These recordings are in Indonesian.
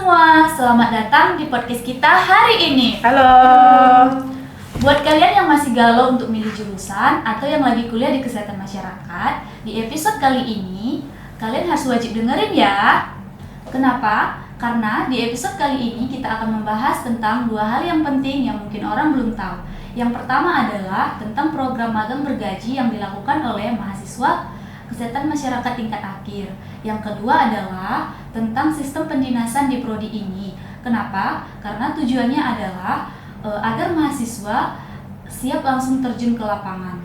semua, selamat datang di podcast kita hari ini. Halo. Buat kalian yang masih galau untuk milih jurusan atau yang lagi kuliah di kesehatan masyarakat, di episode kali ini kalian harus wajib dengerin ya. Kenapa? Karena di episode kali ini kita akan membahas tentang dua hal yang penting yang mungkin orang belum tahu. Yang pertama adalah tentang program magang bergaji yang dilakukan oleh mahasiswa kesehatan masyarakat tingkat akhir. Yang kedua adalah tentang sistem pendinasan di prodi ini. Kenapa? Karena tujuannya adalah agar mahasiswa siap langsung terjun ke lapangan.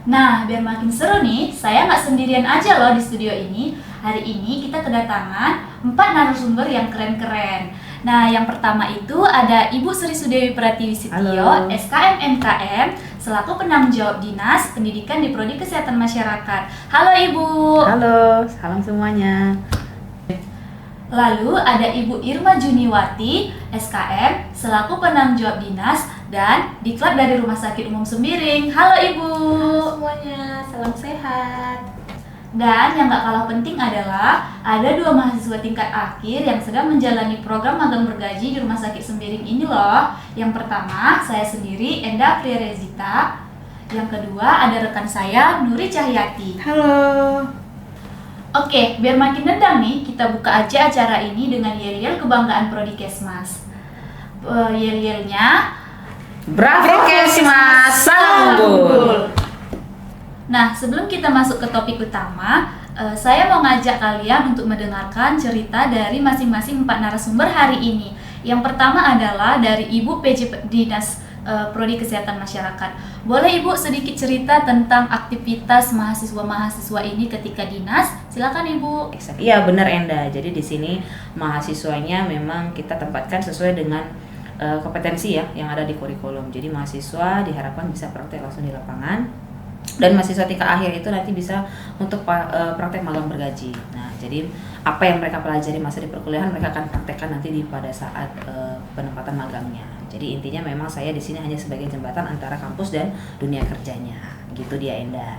Nah, biar makin seru nih, saya nggak sendirian aja loh di studio ini. Hari ini kita kedatangan 4 narasumber yang keren-keren. Nah, yang pertama itu ada Ibu Sri Sudewi Pratiwi Sitio, SKM MKM, selaku penanggung jawab Dinas Pendidikan di Prodi Kesehatan Masyarakat. Halo Ibu. Halo, salam semuanya. Lalu ada Ibu Irma Juniwati, SKM, selaku penanggung jawab Dinas dan Diklat dari Rumah Sakit Umum Sembiring. Halo Ibu. Halo semuanya, salam sehat. Dan yang gak kalah penting adalah ada 2 mahasiswa tingkat akhir yang sedang menjalani program magang bergaji di Rumah Sakit Sembiring ini loh. Yang pertama, saya sendiri, Enda Priyarezita. Yang kedua, ada rekan saya, Nuri Cahyati. Halo. Oke, biar makin nendang nih, kita buka aja acara ini dengan yel-yel kebanggaan Prodi Kesmas. Yel-yelnya Bravo Kesmas, salam unggul. Nah, sebelum kita masuk ke topik utama, saya mau ngajak kalian untuk mendengarkan cerita dari masing-masing 4 narasumber hari ini. Yang pertama adalah dari Ibu PJ Dinas Prodi Kesehatan Masyarakat. Boleh Ibu sedikit cerita tentang aktivitas mahasiswa-mahasiswa ini ketika dinas? Silakan Ibu. Iya benar Enda. Jadi di sini mahasiswanya memang kita tempatkan sesuai dengan kompetensi ya yang ada di kurikulum. Jadi mahasiswa diharapkan bisa praktek langsung di lapangan. Dan mahasiswa tingkat akhir itu nanti bisa untuk praktek magang bergaji. Nah, jadi apa yang mereka pelajari masa di perkuliahan mereka akan praktekkan nanti pada saat penempatan magangnya. Jadi intinya memang saya di sini hanya sebagai jembatan antara kampus dan dunia kerjanya. Gitu dia Enda.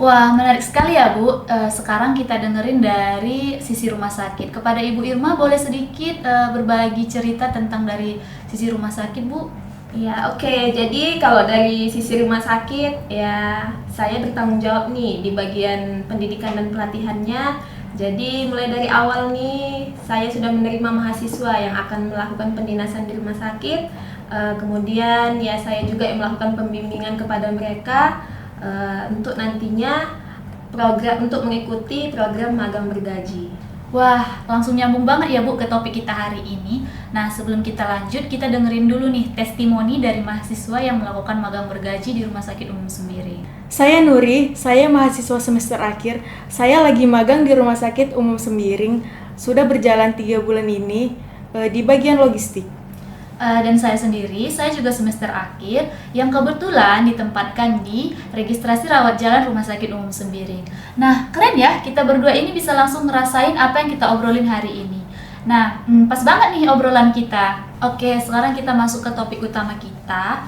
Wah, menarik sekali ya Bu. Sekarang kita dengerin dari sisi rumah sakit. Kepada Ibu Irma boleh sedikit berbagi cerita tentang dari sisi rumah sakit Bu? Ya, oke. Jadi kalau dari sisi rumah sakit, ya saya bertanggung jawab nih di bagian pendidikan dan pelatihannya. Jadi mulai dari awal nih, saya sudah menerima mahasiswa yang akan melakukan pendinasan di rumah sakit. Kemudian ya saya juga yang melakukan pembimbingan kepada mereka untuk nantinya untuk mengikuti program magang bergaji. Wah, langsung nyambung banget ya Bu ke topik kita hari ini. Nah, sebelum kita lanjut, kita dengerin dulu nih testimoni dari mahasiswa yang melakukan magang bergaji di Rumah Sakit Umum Sembiring. Saya Nuri, saya mahasiswa semester akhir. Saya lagi magang di Rumah Sakit Umum Sembiring. Sudah berjalan 3 bulan ini di bagian logistik. Dan saya sendiri, saya juga semester akhir yang kebetulan ditempatkan di registrasi rawat jalan Rumah Sakit Umum Sembiring. Nah, keren ya, kita berdua ini bisa langsung ngerasain apa yang kita obrolin hari ini. Nah, pas banget nih obrolan kita. Oke, sekarang kita masuk ke topik utama kita.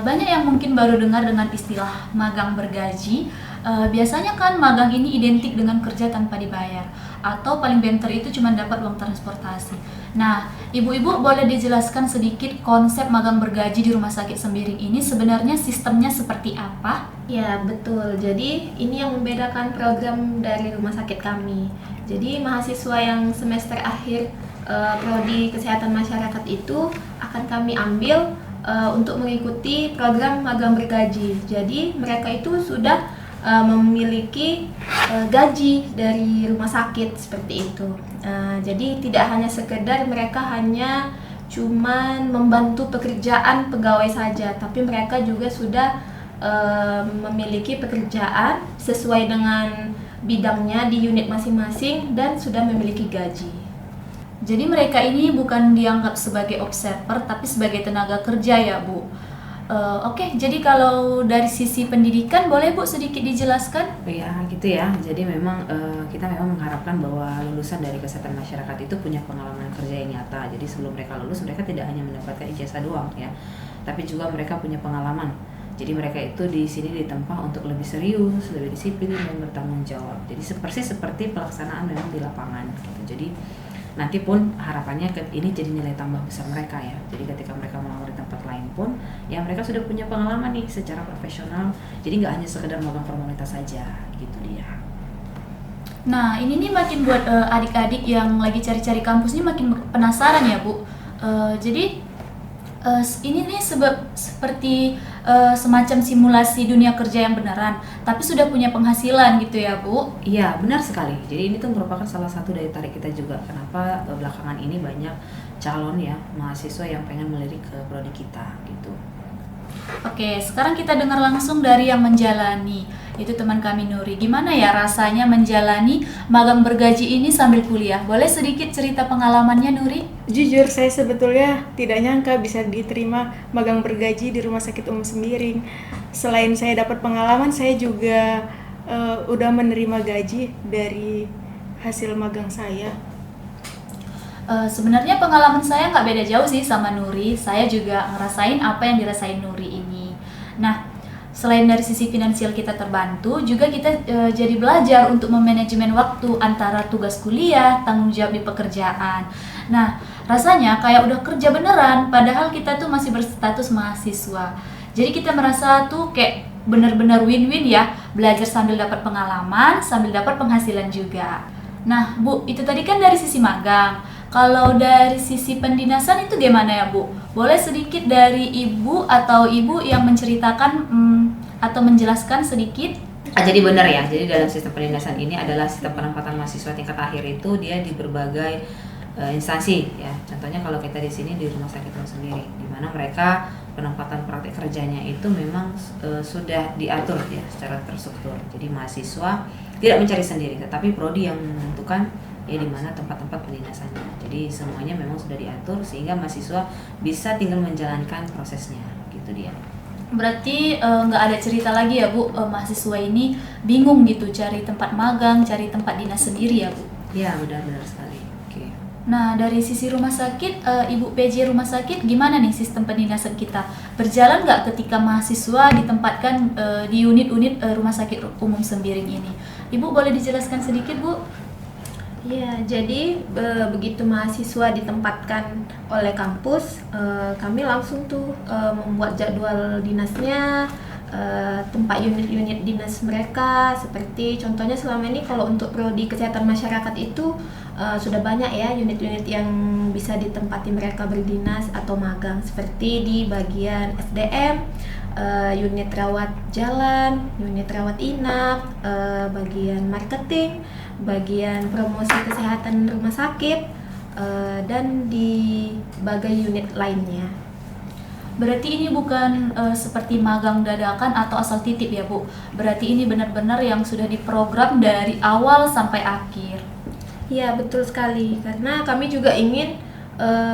Banyak yang mungkin baru dengar dengan istilah magang bergaji. Biasanya kan magang ini identik dengan kerja tanpa dibayar, atau paling banter itu cuma dapat uang transportasi. Nah, ibu-ibu boleh dijelaskan sedikit konsep magang bergaji di Rumah Sakit Sembiring ini sebenarnya sistemnya seperti apa? Ya, betul. Jadi ini yang membedakan program dari rumah sakit kami. Jadi mahasiswa yang semester akhir Prodi Kesehatan Masyarakat itu akan kami ambil untuk mengikuti program magang bergaji. Jadi mereka itu sudah memiliki gaji dari rumah sakit seperti itu. Jadi tidak hanya sekedar mereka hanya cuman membantu pekerjaan pegawai saja, tapi mereka juga sudah memiliki pekerjaan sesuai dengan bidangnya di unit masing-masing dan sudah memiliki gaji. Jadi mereka ini bukan dianggap sebagai observer tapi sebagai tenaga kerja ya Bu. Oke, jadi kalau dari sisi pendidikan boleh Bu sedikit dijelaskan? Ya gitu ya. Jadi memang kita memang mengharapkan bahwa lulusan dari kesehatan masyarakat itu punya pengalaman kerja yang nyata. Jadi sebelum mereka lulus mereka tidak hanya mendapatkan ijazah doang ya, tapi juga mereka punya pengalaman. Jadi mereka itu di sini ditempa untuk lebih serius, lebih disiplin dan bertanggung jawab. Jadi persis seperti pelaksanaan memang di lapangan gitu. Jadi nanti pun harapannya ini jadi nilai tambah besar mereka ya. Jadi ketika mereka melamar di tempat lain pun ya mereka sudah punya pengalaman nih secara profesional, jadi nggak hanya sekedar magang formalitas saja gitu dia. Nah, ini nih makin buat adik-adik yang lagi cari-cari kampus nih makin penasaran ya, Bu. Jadi ini nih seperti semacam simulasi dunia kerja yang beneran, tapi sudah punya penghasilan gitu ya, Bu? Iya, benar sekali. Jadi ini tuh merupakan salah satu daya tarik kita juga. Kenapa belakangan ini banyak calon ya mahasiswa yang pengen melirik ke prodi kita gitu. Oke, sekarang kita dengar langsung dari yang menjalani, itu teman kami Nuri. Gimana ya rasanya menjalani magang bergaji ini sambil kuliah? Boleh sedikit cerita pengalamannya, Nuri? Jujur, saya sebetulnya tidak nyangka bisa diterima magang bergaji di Rumah Sakit Umum Sembiring. Selain saya dapat pengalaman, saya juga udah menerima gaji dari hasil magang saya. Sebenarnya pengalaman saya nggak beda jauh sih sama Nuri. Saya juga ngerasain apa yang dirasain Nuri ini. Nah, selain dari sisi finansial kita terbantu, juga kita jadi belajar untuk memanajemen waktu antara tugas kuliah, tanggung jawab di pekerjaan. Nah, rasanya kayak udah kerja beneran, padahal kita tuh masih berstatus mahasiswa. Jadi kita merasa tuh kayak bener-bener win-win ya, belajar sambil dapat pengalaman, sambil dapat penghasilan juga. Nah, Bu, itu tadi kan dari sisi magang. Kalau dari sisi pendinasan itu gimana ya, Bu? Boleh sedikit dari Ibu atau Ibu yang menceritakan atau menjelaskan sedikit? Jadi benar ya, jadi dalam sistem pendinasan ini adalah sistem penempatan mahasiswa tingkat akhir itu dia di berbagai instansi ya. Contohnya kalau kita di sini di Rumah Sakit Umum Sembiring, di mana mereka penempatan praktik kerjanya itu memang sudah diatur ya secara terstruktur. Jadi mahasiswa tidak mencari sendiri, tetapi prodi yang menentukan ya di mana tempat-tempat pendinasannya. Jadi semuanya memang sudah diatur sehingga mahasiswa bisa tinggal menjalankan prosesnya, gitu dia. Berarti nggak ada cerita lagi ya, Bu, mahasiswa ini bingung gitu cari tempat magang, cari tempat dinas sendiri ya, Bu? Ya, benar-benar sekali. Oke. Nah, dari sisi rumah sakit, Ibu PJ rumah sakit, gimana nih sistem pendinasan kita? Berjalan nggak ketika mahasiswa ditempatkan di unit-unit Rumah Sakit Umum Sembiring ini? Ibu boleh dijelaskan sedikit, Bu? Ya, jadi begitu mahasiswa ditempatkan oleh kampus, kami langsung tuh membuat jadwal dinasnya, tempat unit-unit dinas mereka. Seperti contohnya selama ini kalau untuk prodi kesehatan masyarakat itu sudah banyak ya unit-unit yang bisa ditempati mereka berdinas atau magang. Seperti di bagian SDM, unit rawat jalan, unit rawat inap, bagian marketing, bagian promosi kesehatan rumah sakit, dan di bagian unit lainnya. Berarti ini bukan seperti magang dadakan atau asal titip ya, Bu? Berarti ini benar-benar yang sudah diprogram dari awal sampai akhir. Iya, betul sekali. Karena kami juga ingin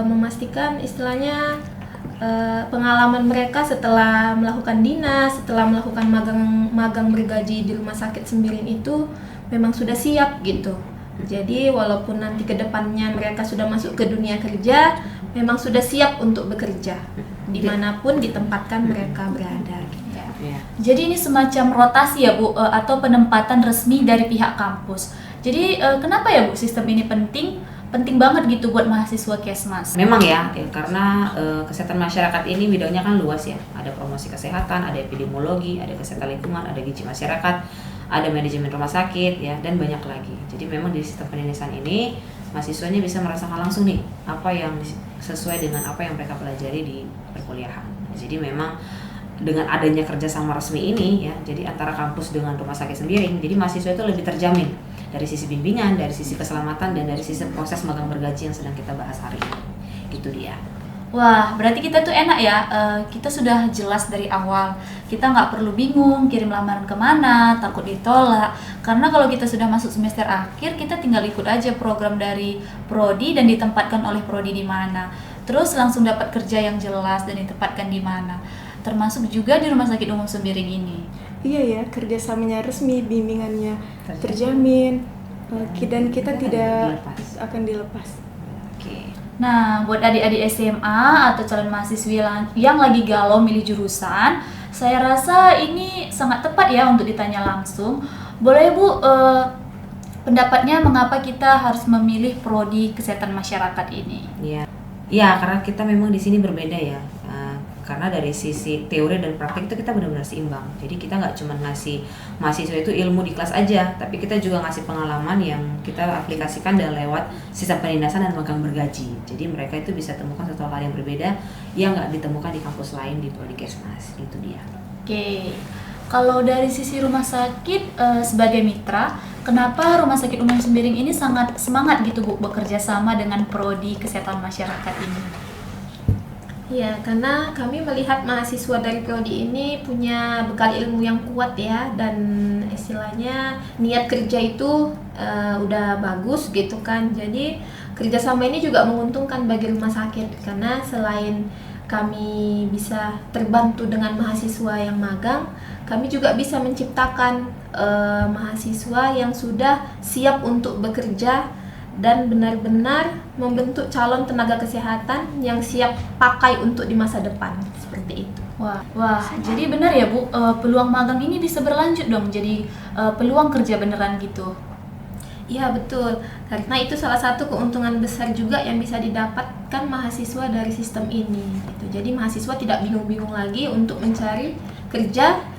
memastikan istilahnya pengalaman mereka setelah melakukan dinas, setelah melakukan magang bergaji di Rumah Sakit Sembiring itu memang sudah siap gitu. Jadi walaupun nanti ke depannya mereka sudah masuk ke dunia kerja, memang sudah siap untuk bekerja dimanapun ditempatkan mereka berada. Gitu. Ya. Jadi ini semacam rotasi ya, Bu, atau penempatan resmi dari pihak kampus. Jadi kenapa ya, Bu, sistem ini penting banget gitu buat mahasiswa Kesmas? Memang ya, karena kesehatan masyarakat ini bidangnya kan luas ya. Ada promosi kesehatan, ada epidemiologi, ada kesehatan lingkungan, ada gizi masyarakat, ada manajemen rumah sakit ya, dan banyak lagi. Jadi memang di sistem pendinasan ini mahasiswanya bisa merasakan langsung nih apa yang sesuai dengan apa yang mereka pelajari di perkuliahan. Jadi memang dengan adanya kerjasama resmi ini ya, jadi antara kampus dengan Rumah Sakit Sembiring, jadi mahasiswa itu lebih terjamin dari sisi bimbingan, dari sisi keselamatan, dan dari sisi proses magang bergaji yang sedang kita bahas hari ini. Gitu dia. Wah, berarti kita tuh enak ya, kita sudah jelas dari awal. Kita nggak perlu bingung kirim lamaran kemana, takut ditolak. Karena kalau kita sudah masuk semester akhir, kita tinggal ikut aja program dari prodi dan ditempatkan oleh prodi di mana. Terus langsung dapat kerja yang jelas dan ditempatkan di mana. Termasuk juga di Rumah Sakit Umum Sembiring ini. Iya ya, kerjasamanya resmi, bimbingannya terjamin, dan kita tidak akan dilepas. Oke. Nah, buat adik-adik SMA atau calon mahasiswi yang lagi galau milih jurusan, saya rasa ini sangat tepat ya untuk ditanya langsung. Boleh, Bu, pendapatnya mengapa kita harus memilih prodi kesehatan masyarakat ini? Iya, karena kita memang di sini berbeda ya. Karena dari sisi teori dan praktik itu kita benar-benar seimbang. Jadi kita nggak cuma ngasih mahasiswa itu ilmu di kelas aja, tapi kita juga ngasih pengalaman yang kita aplikasikan dan lewat sistem penindasan dan magang bergaji. Jadi mereka itu bisa temukan satu hal yang berbeda yang nggak ditemukan di kampus lain di Prodi Kesmas. Itu dia. Oke, kalau dari sisi rumah sakit sebagai mitra, kenapa Rumah Sakit Umum Sembiring ini sangat semangat gitu Bu bekerja sama dengan prodi kesehatan masyarakat ini? Ya, karena kami melihat mahasiswa dari prodi ini punya bekal ilmu yang kuat ya, dan istilahnya niat kerja itu udah bagus gitu kan. Jadi kerjasama ini juga menguntungkan bagi rumah sakit, karena selain kami bisa terbantu dengan mahasiswa yang magang, kami juga bisa menciptakan mahasiswa yang sudah siap untuk bekerja dan benar-benar membentuk calon tenaga kesehatan yang siap pakai untuk di masa depan, seperti itu. Wah, jadi benar ya Bu, peluang magang ini bisa berlanjut dong jadi peluang kerja beneran gitu. Iya betul, karena itu salah satu keuntungan besar juga yang bisa didapatkan mahasiswa dari sistem ini. Gitu. Jadi mahasiswa tidak bingung-bingung lagi untuk mencari kerja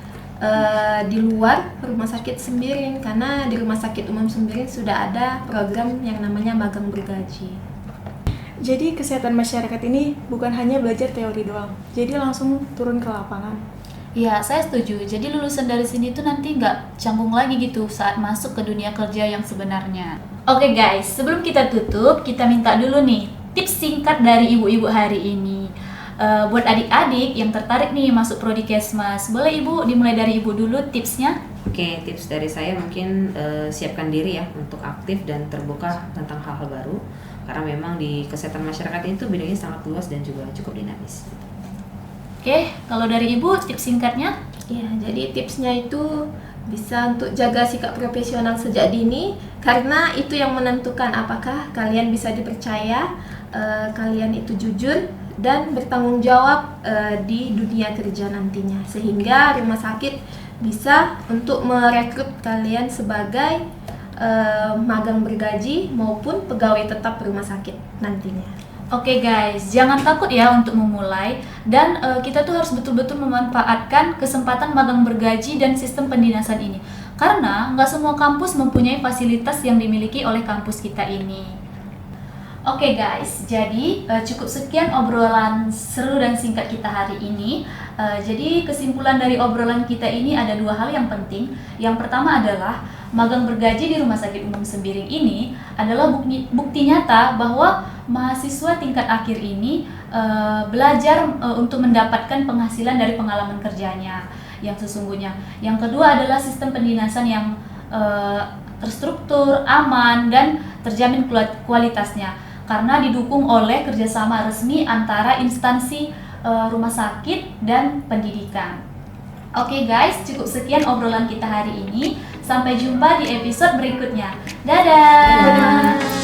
di luar Rumah Sakit Sembiring, karena di Rumah Sakit Umum Sembiring sudah ada program yang namanya magang bergaji. Jadi kesehatan masyarakat ini bukan hanya belajar teori doang, jadi langsung turun ke lapangan. Iya, saya setuju. Jadi lulusan dari sini tuh nanti nggak canggung lagi gitu saat masuk ke dunia kerja yang sebenarnya. Oke guys, sebelum kita tutup, kita minta dulu nih tips singkat dari ibu-ibu hari ini. Buat adik-adik yang tertarik nih masuk prodi Kesmas, boleh Ibu dimulai dari Ibu dulu tipsnya? Oke, tips dari saya mungkin siapkan diri ya untuk aktif dan terbuka tentang hal-hal baru. Karena memang di kesehatan masyarakat itu bidangnya sangat luas dan juga cukup dinamis. Oke, kalau dari Ibu tips singkatnya? Ya, jadi tipsnya itu bisa untuk jaga sikap profesional sejak dini, karena itu yang menentukan apakah kalian bisa dipercaya, kalian itu jujur dan bertanggung jawab di dunia kerja nantinya, sehingga rumah sakit bisa untuk merekrut kalian sebagai magang bergaji maupun pegawai tetap rumah sakit nantinya. Oke guys, jangan takut ya untuk memulai, dan kita tuh harus betul-betul memanfaatkan kesempatan magang bergaji dan sistem pendinasan ini, karena nggak semua kampus mempunyai fasilitas yang dimiliki oleh kampus kita ini. Oke guys, jadi cukup sekian obrolan seru dan singkat kita hari ini. Jadi kesimpulan dari obrolan kita ini ada dua hal yang penting. Yang pertama adalah magang bergaji di Rumah Sakit Umum Sembiring ini adalah bukti nyata bahwa mahasiswa tingkat akhir ini belajar untuk mendapatkan penghasilan dari pengalaman kerjanya yang sesungguhnya. Yang kedua adalah sistem pendinasan yang terstruktur, aman, dan terjamin kualitasnya, karena didukung oleh kerjasama resmi antara instansi rumah sakit dan pendidikan. Oke guys, cukup sekian obrolan kita hari ini. Sampai jumpa di episode berikutnya. Dadah!